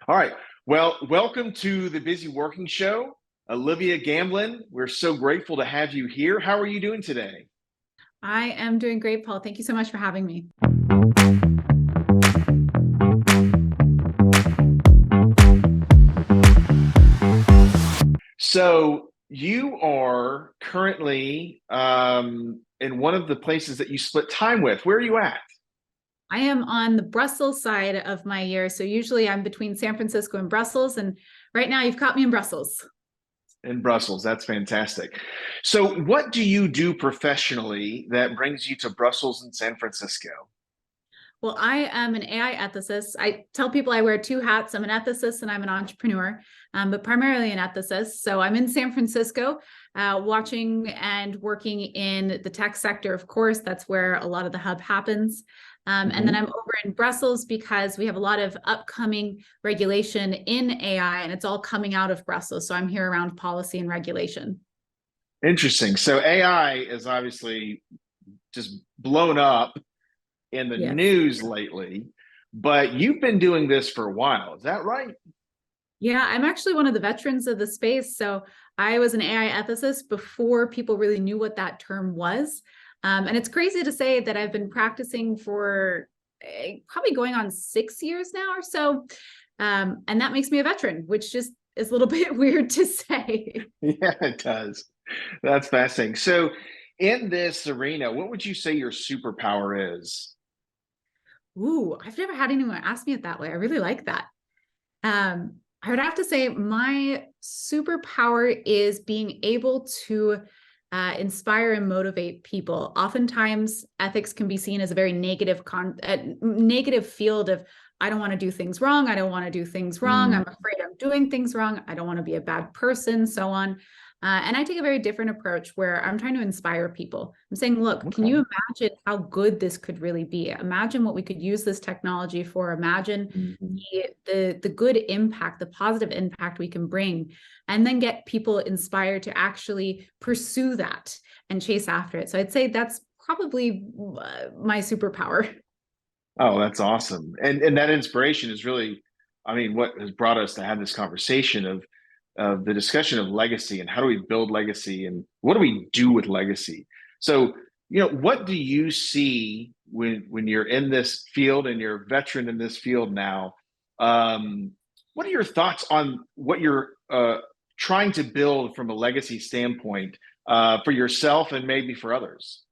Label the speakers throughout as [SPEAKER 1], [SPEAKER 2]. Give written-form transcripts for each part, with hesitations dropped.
[SPEAKER 1] All right. Well, welcome to the Busy Working Show. Olivia Gambelin, we're so grateful to have you here. How are you doing today?
[SPEAKER 2] I am doing great, Paul. Thank you so much for having me.
[SPEAKER 1] So, you are currently in one of the places that you split time with. Where are you at?
[SPEAKER 2] I am on the Brussels side of my year. So usually I'm between San Francisco and Brussels. And right now you've caught me in Brussels.
[SPEAKER 1] In Brussels. That's fantastic. So, what do you do professionally that brings you to Brussels and San Francisco?
[SPEAKER 2] Well, I am an AI ethicist. I tell people I wear two hats. I'm an ethicist and I'm an entrepreneur, but primarily an ethicist. So I'm in San Francisco, watching and working in the tech sector. Of course, that's where a lot of the hub happens. And then
[SPEAKER 1] Mhm.
[SPEAKER 2] I'm over in Brussels because we have a lot of upcoming regulation in AI, and it's all coming out of Brussels. So I'm here around policy and regulation.
[SPEAKER 1] Interesting. So, AI is obviously just blown up in the
[SPEAKER 2] Yes.
[SPEAKER 1] news lately, but you've been doing this for a while. Is that right?
[SPEAKER 2] Yeah, I'm actually one of the veterans of the space. So I was an AI ethicist before people really knew what that term was. And it's crazy to say that I've been practicing for probably going on 6 years now or so. And that makes me a veteran, which just is a little bit weird to say.
[SPEAKER 1] Yeah, it does. That's fascinating. So, in this arena, what would you say your superpower is?
[SPEAKER 2] Ooh, I've never had anyone ask me it that way. I really like that. I would have to say my superpower is being able to inspire and motivate people. Oftentimes, ethics can be seen as a very negative field of I don't want to do things wrong. I don't want to do things wrong. I'm
[SPEAKER 1] Mm,
[SPEAKER 2] afraid I'm doing things wrong. I don't want to be a bad person, so on. And I take a very different approach where I'm trying to inspire people. I'm saying, look, can
[SPEAKER 1] okay.
[SPEAKER 2] you imagine how good this could really be? Imagine what we could use this technology for. Imagine
[SPEAKER 1] Mhm.
[SPEAKER 2] the good impact, the positive impact we can bring, and then get people inspired to actually pursue that and chase after it. So I'd say that's probably my superpower.
[SPEAKER 1] Oh, that's awesome. And that inspiration is really, I mean, what has brought us to have this conversation of the discussion of legacy and how do we build legacy and what do we do with legacy? So, what do you see when you're in this field and you're a veteran in this field now? What are your thoughts on what you're trying to build from a legacy standpoint for yourself and maybe for others?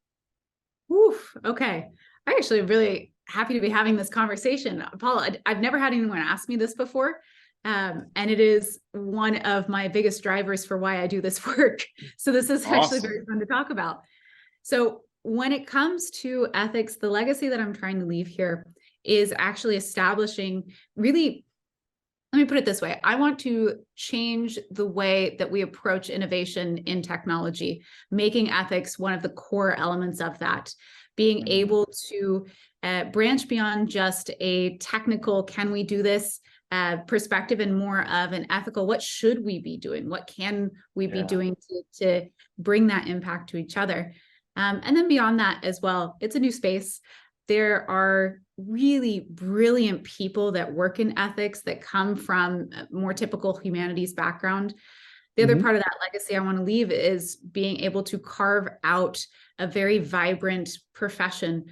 [SPEAKER 2] Oof, okay. I actually really happy to be having this conversation. Paula, I've never had anyone ask me this before. And it is one of my biggest drivers for why I do this work. So this is actually very
[SPEAKER 1] Awesome.
[SPEAKER 2] fun to talk about. So when it comes to ethics, the legacy that I'm trying to leave here is actually establishing really, let me put it this way. I want to change the way that we approach innovation in technology, making ethics one of the core elements of that, being
[SPEAKER 1] Mhm.
[SPEAKER 2] able to branch beyond just a technical, can we do this perspective and more of an ethical, what should we be doing? What can we be
[SPEAKER 1] Yeah.
[SPEAKER 2] doing to bring that impact to each other? And then beyond that as well, it's a new space. There are really brilliant people that work in ethics that come from a more typical humanities background. The other
[SPEAKER 1] Mhm.
[SPEAKER 2] part of that legacy I want to leave is being able to carve out a very vibrant profession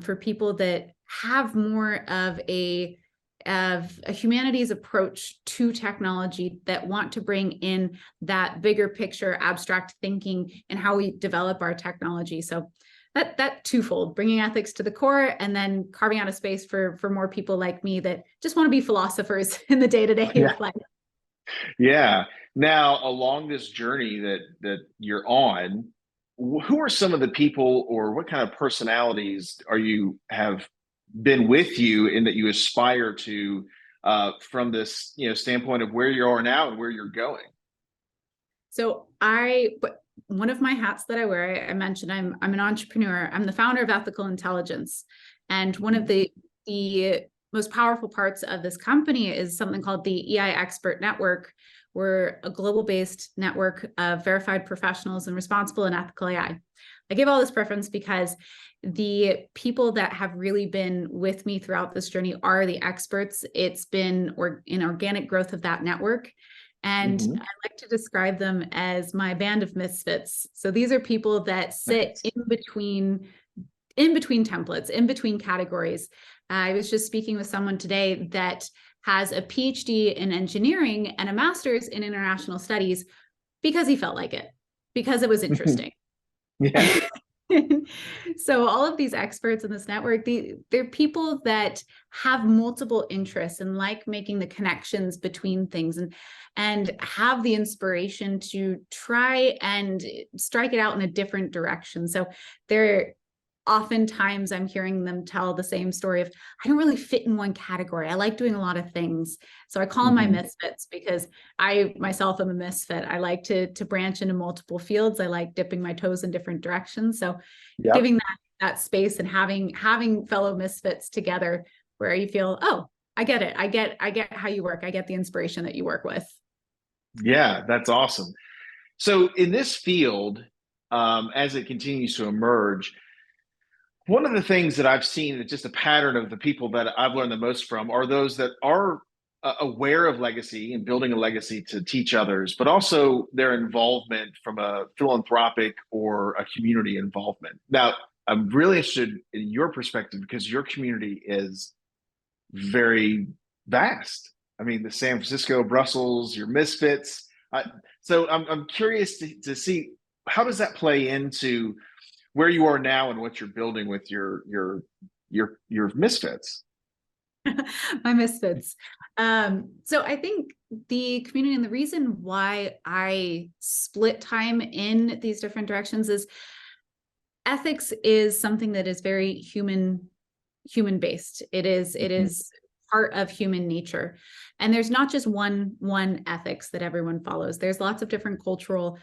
[SPEAKER 2] for people that have more of a humanities approach to technology that want to bring in that bigger picture abstract thinking and how we develop our technology. So that twofold, bringing ethics to the core and then carving out a space for more people like me that just want to be philosophers in the day-to-day
[SPEAKER 1] Yeah.
[SPEAKER 2] of life.
[SPEAKER 1] Yeah. Now, along this journey that you're on, who are some of the people or what kind of personalities are you have been with you and that you aspire to from this, standpoint of where you are now and where you're going?
[SPEAKER 2] So but one of my hats that I wear, I mentioned I'm an entrepreneur. I'm the founder of Ethical Intelligence. And one of
[SPEAKER 1] Mhm.
[SPEAKER 2] the most powerful parts of this company is something called the EI Expert Network. We're a global based network of verified professionals in responsible and ethical AI. I give all this preference because the people that have really been with me throughout this journey are the experts. It's been an organic growth of that network. And I like to describe them as my band of misfits. So these are people that sit in between templates, in between categories. I was just speaking with someone today that has a PhD in engineering and a master's in international studies because he felt like it, because it was interesting.
[SPEAKER 1] Yeah.
[SPEAKER 2] So all of these experts in this network, they're people that have multiple interests and like making the connections between things and have the inspiration to try and strike it out in a different direction. So they're oftentimes I'm hearing them tell the same story of, I don't really fit in one category. I like doing a lot of things. So I call them my misfits because I myself am a misfit. I like to branch into multiple fields. I like dipping my toes in different directions. So giving that space and having fellow misfits together where you feel, oh, I get it. I get how you work. I get the inspiration that you work with.
[SPEAKER 1] Yeah, that's awesome. So in this field, as it continues to emerge, one of the things that I've seen that's just a pattern of the people that I've learned the most from are those that are aware of legacy and building a legacy to teach others, but also their involvement from a philanthropic or a community involvement. Now, I'm really interested in your perspective because your community is very vast. I mean, the San Francisco, Brussels, your misfits. So I'm curious to see, how does that play into where you are now and what you're building with your misfits?
[SPEAKER 2] My misfits. So I think the community and the reason why I split time in these different directions is ethics is something that is very human based. It is part of human nature. And there's not just one ethics that everyone follows. There's lots of different cultural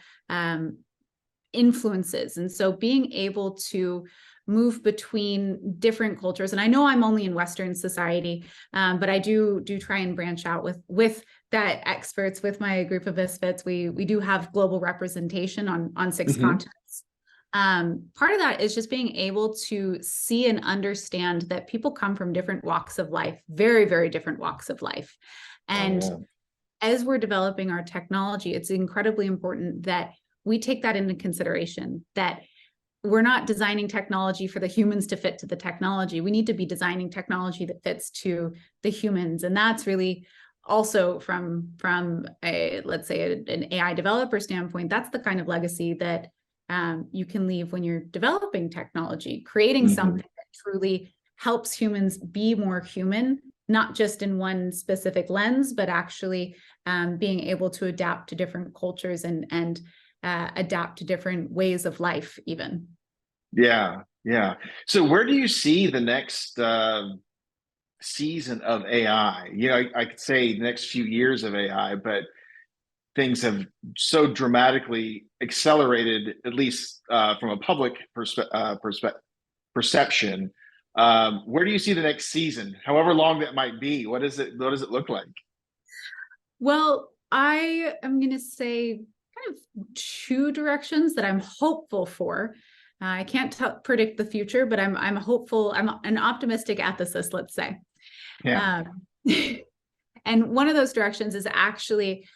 [SPEAKER 2] influences. And so being able to move between different cultures, and I know I'm only in Western society, but I do try and branch out with that experts, with my group of misfits. We do have global representation on 6 continents. Part of that is just being able to see and understand that people come from different walks of life, very, very different walks of life. And as we're developing our technology, it's incredibly important that we take that into consideration, that we're not designing technology for the humans to fit to the technology. We need to be designing technology that fits to the humans. And that's really also from let's say an AI developer standpoint, that's the kind of legacy that you can leave when you're developing technology, creating something that truly helps humans be more human, not just in one specific lens, but actually being able to adapt to different cultures and adapt to different ways of life even.
[SPEAKER 1] Yeah. So where do you see the next season of AI? I could say the next few years of AI, but things have so dramatically accelerated, at least from a public perception. Where do you see the next season, however long that might be? What does it look like?
[SPEAKER 2] Well, I am going to say kind of 2 directions that I'm hopeful for. I can't predict the future, but I'm hopeful. I'm an optimistic ethicist, let's say.
[SPEAKER 1] Yeah.
[SPEAKER 2] And one of those directions is actually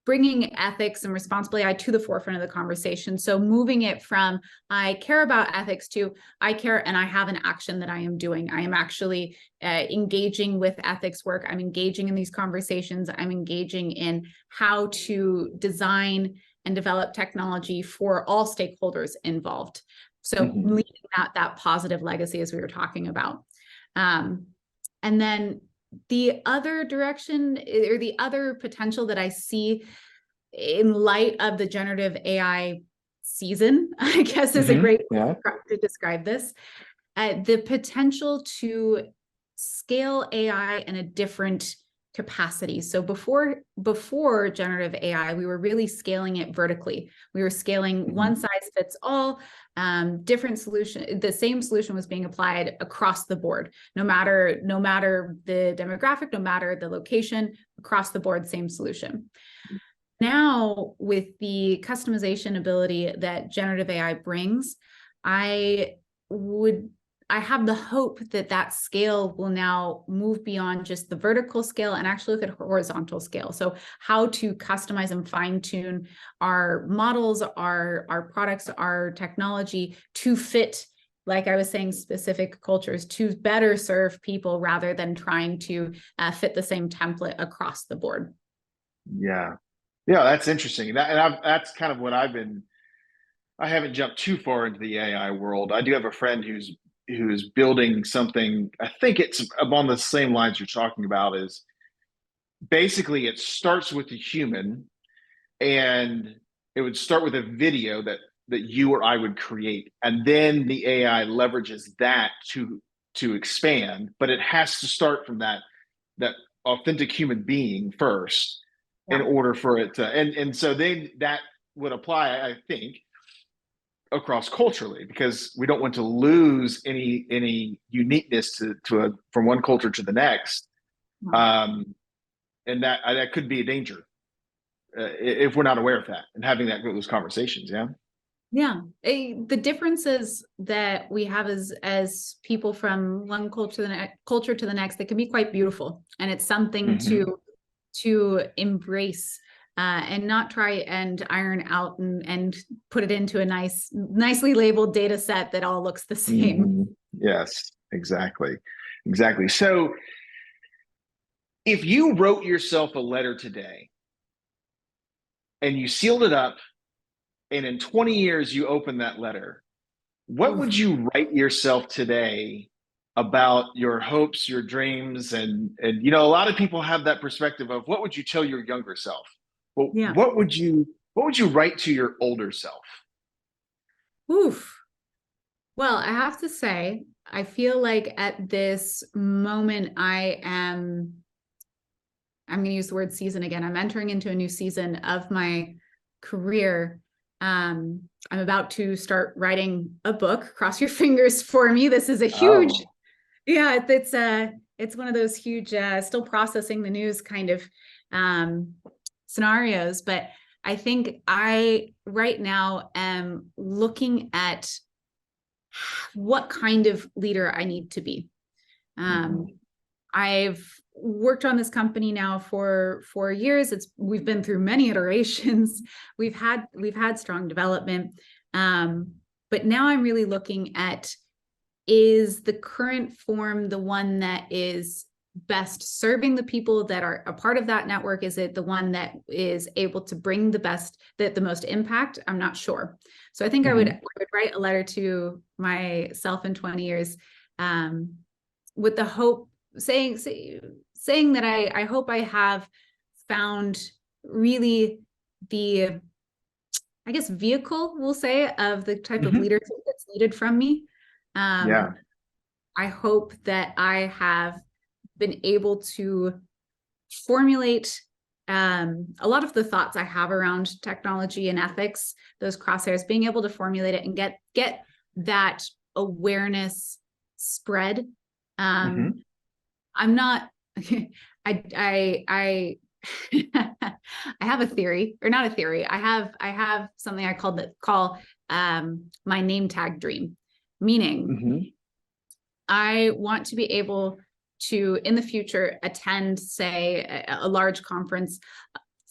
[SPEAKER 2] bringing ethics and responsible AI to the forefront of the conversation. So moving it from I care about ethics to I care and I have an action that I am doing. I am actually engaging with ethics work. I'm engaging in these conversations. I'm engaging in how to design and develop technology for all stakeholders involved. So leading that positive legacy as we were talking about. And then the other direction or the other potential that I see in light of the generative AI season, I guess is a great way to describe this, the potential to scale AI in a different capacity. So before generative AI, we were really scaling it vertically. We were scaling one size fits all, different solution. The same solution was being applied across the board, no matter the demographic, no matter the location, across the board, same solution. Now, with the customization ability that generative AI brings, I would, I have the hope that that scale will now move beyond just the vertical scale and actually look at horizontal scale. So how to customize and fine tune our models, our products, our technology to fit, like I was saying, specific cultures to better serve people rather than trying to fit the same template across the board.
[SPEAKER 1] Yeah. Yeah, that's interesting. That's kind of what I haven't jumped too far into the AI world. I do have a friend who's building something. I think it's along the same lines you're talking about. Is basically it starts with the human, and it would start with a video that you or I would create, and then the AI leverages that to expand. But it has to start from that authentic human being first in
[SPEAKER 2] Yeah.
[SPEAKER 1] order for it to, and so then that would apply, I think, across culturally, because we don't want to lose any uniqueness to a, from one culture to the next. um and that could be a danger if we're not aware of that and having those conversations. Yeah.
[SPEAKER 2] Yeah, the differences that we have as people from one culture to the next, that can be quite beautiful, and it's something
[SPEAKER 1] Hmm.
[SPEAKER 2] to embrace and not try and iron out and put it into a nicely labeled data set that all looks the same.
[SPEAKER 1] Hmm. Yes, exactly. Exactly. So if you wrote yourself a letter today and you sealed it up, and in 20 years you open that letter, what
[SPEAKER 2] Oof.
[SPEAKER 1] would you write yourself today about your hopes, your dreams? And you know, a lot of people have that perspective of what would you tell your younger self? Well,
[SPEAKER 2] Yeah.
[SPEAKER 1] what would you write to your older self?
[SPEAKER 2] Oof. Well, I have to say, I feel like at this moment I'm going to use the word season again. I'm entering into a new season of my career. I'm about to start writing a book. Cross your fingers for me. This is a huge,
[SPEAKER 1] Oh.
[SPEAKER 2] yeah, it's one of those huge, still processing the news kind of scenarios. But I think I right now am looking at what kind of leader I need to be. Um,
[SPEAKER 1] Hmm.
[SPEAKER 2] I've worked on this company now for 4 years. We've been through many iterations. We've had strong development. But now I'm really looking at, is the current form the one that is best serving the people that are a part of that network? Is it the one that is able to bring the most impact? I'm not sure. So I think I
[SPEAKER 1] Hmm.
[SPEAKER 2] would write a letter to myself in 20 years, with the hope, saying that I hope I have found really the, I guess, vehicle, we'll say, of the type of
[SPEAKER 1] Hmm.
[SPEAKER 2] leadership that's needed from me.
[SPEAKER 1] Yeah.
[SPEAKER 2] I hope that I have been able to formulate a lot of the thoughts I have around technology and ethics, those crosshairs, being able to formulate it and get that awareness spread. Um,
[SPEAKER 1] Hmm.
[SPEAKER 2] I'm not, I I have a theory, or not a theory. I have something I call my name tag dream, meaning
[SPEAKER 1] Hmm.
[SPEAKER 2] I want to be able to, in the future, attend, say, a large conference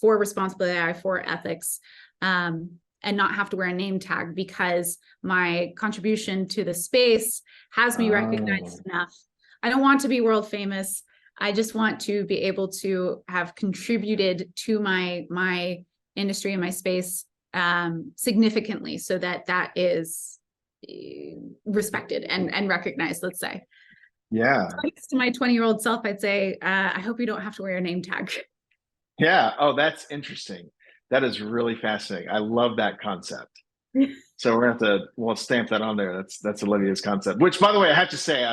[SPEAKER 2] for responsible AI, for ethics, and not have to wear a name tag, because my contribution to the space has me recognized
[SPEAKER 1] Oh.
[SPEAKER 2] enough. I don't want to be world famous. I just want to be able to have contributed to my industry and my space significantly, so that that is respected and recognized, let's say.
[SPEAKER 1] Yeah.
[SPEAKER 2] Thanks to my 20-year-old self, I'd say, I hope you don't have to wear a name tag.
[SPEAKER 1] Yeah. Oh, that's interesting. That is really fascinating. I love that concept. So we're gonna have to, well, stamp that on there. That's Olivia's concept. Which, by the way, I have to say,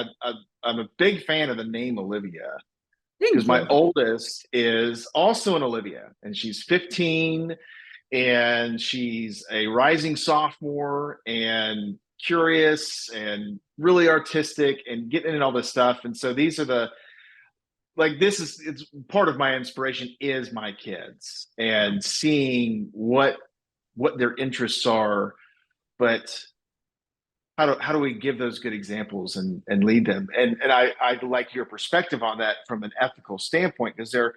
[SPEAKER 1] I'm a big fan of the name Olivia, because
[SPEAKER 2] Thank
[SPEAKER 1] my
[SPEAKER 2] you.
[SPEAKER 1] oldest is also an Olivia, and she's 15, and she's a rising sophomore and curious and really artistic and getting into all this stuff. And so these are the, like, this is, it's part of my inspiration is my kids and seeing what their interests are. But how do we give those good examples and lead them? And I like your perspective on that from an ethical standpoint, because they're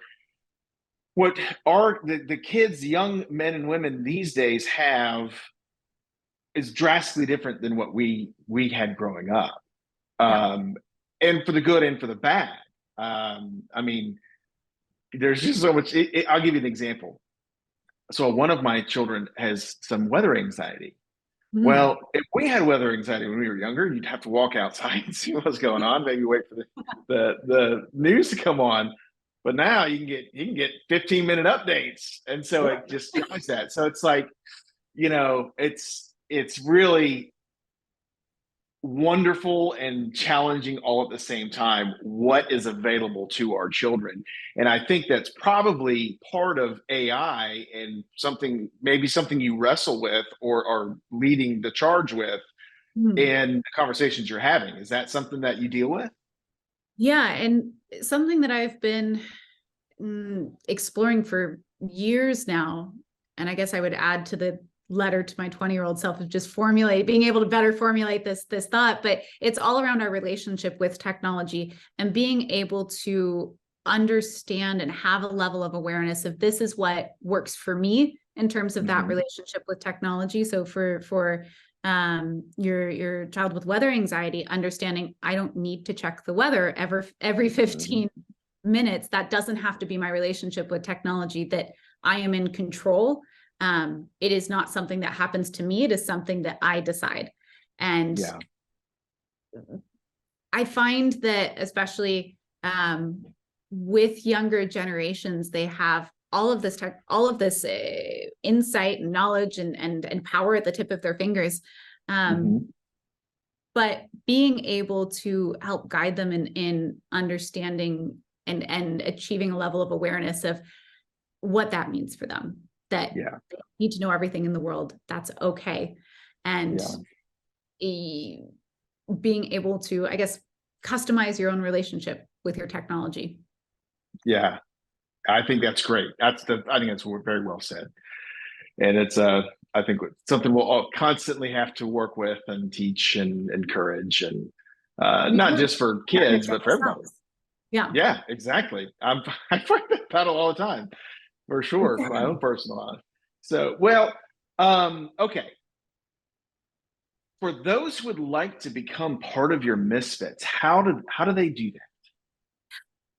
[SPEAKER 1] what are the kids, young men and women these days have is drastically different than what we had growing up.
[SPEAKER 2] Yeah.
[SPEAKER 1] And for the good and for the bad. I mean, there's just so much. I'll give you an example. So one of my children has some weather anxiety.
[SPEAKER 2] Mm.
[SPEAKER 1] Well, if we had weather anxiety when we were younger, you'd have to walk outside and see what's going on. Maybe wait for the news to come on. But now you can get 15-minute updates, and so it just drives that. So it's like, it's really wonderful and challenging all at the same time what is available to our children. And I think that's probably part of AI, and maybe something you wrestle with or are leading the charge with
[SPEAKER 2] Mm.
[SPEAKER 1] in the conversations you're having. Is that something that you deal with?
[SPEAKER 2] Yeah, and something that I've been exploring for years now, and I guess I would add to the letter to my 20-year-old self of just being able to better formulate this thought, but it's all around our relationship with technology and being able to understand and have a level of awareness of this is what works for me in terms of that relationship with technology. So for your child with weather anxiety, understanding I don't need to check the weather every 15 minutes. That doesn't have to be my relationship with technology, that I am in control. It is not something that happens to me. It is something that I decide. And I find that especially with younger generations, they have all of this insight and knowledge and power at the tip of their fingers. But being able to help guide them in understanding and achieving a level of awareness of what that means for them, that they need to know everything in the world. That's okay. And being able to, I guess, customize your own relationship with your technology.
[SPEAKER 1] Yeah, I think that's great. I think that's very well said. And it's I think something we'll all constantly have to work with and teach and encourage, and not just for kids, but for everybody. Yeah, exactly. I find that battle all the time, for sure, for my own personal life. So, well, okay. For those who would like to become part of your Misfits, how do they do that?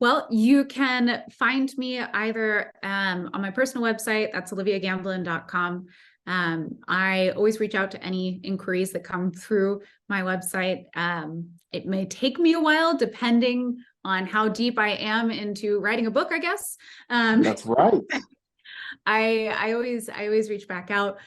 [SPEAKER 2] Well, you can find me either on my personal website, that's oliviagambelin.com. I always reach out to any inquiries that come through my website. It may take me a while, depending on how deep I am into writing a book, I guess.
[SPEAKER 1] That's right.
[SPEAKER 2] I always reach back out.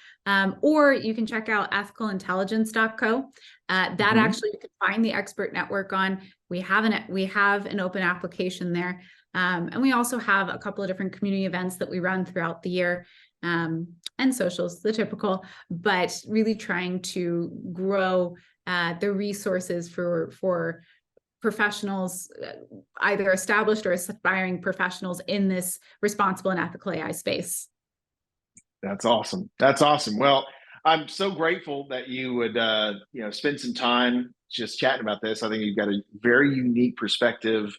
[SPEAKER 2] Or you can check out ethicalintelligence.co. That actually you can find the expert network on. We have an open application there. And we also have a couple of different community events that we run throughout the year, and socials, the typical, but really trying to grow the resources for professionals, either established or aspiring professionals in this responsible and ethical AI space.
[SPEAKER 1] That's awesome. That's awesome. Well, I'm so grateful that you would, spend some time just chatting about this. I think you've got a very unique perspective.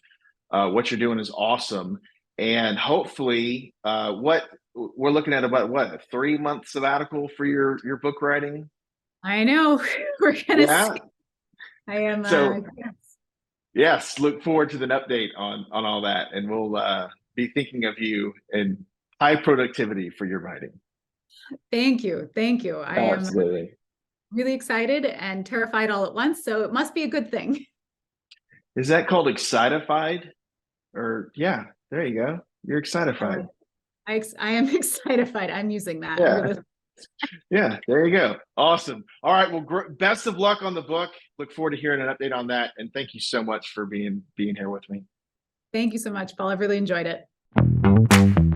[SPEAKER 1] What you're doing is awesome. And hopefully, what we're looking at about a 3-month sabbatical for your book writing.
[SPEAKER 2] I know. We're going to see. I am.
[SPEAKER 1] So, yes, look forward to an update on all that. And we'll be thinking of you in high productivity for your writing.
[SPEAKER 2] Thank you. Thank you. I am really excited and terrified all at once. So it must be a good thing.
[SPEAKER 1] Is that called excitified? Or yeah, there you go. You're excitified.
[SPEAKER 2] I am excitified. I'm using that.
[SPEAKER 1] Yeah. Yeah, there you go. Awesome. All right. Well, best of luck on the book. Look forward to hearing an update on that. And thank you so much for being here with me.
[SPEAKER 2] Thank you so much, Paul. I've really enjoyed it.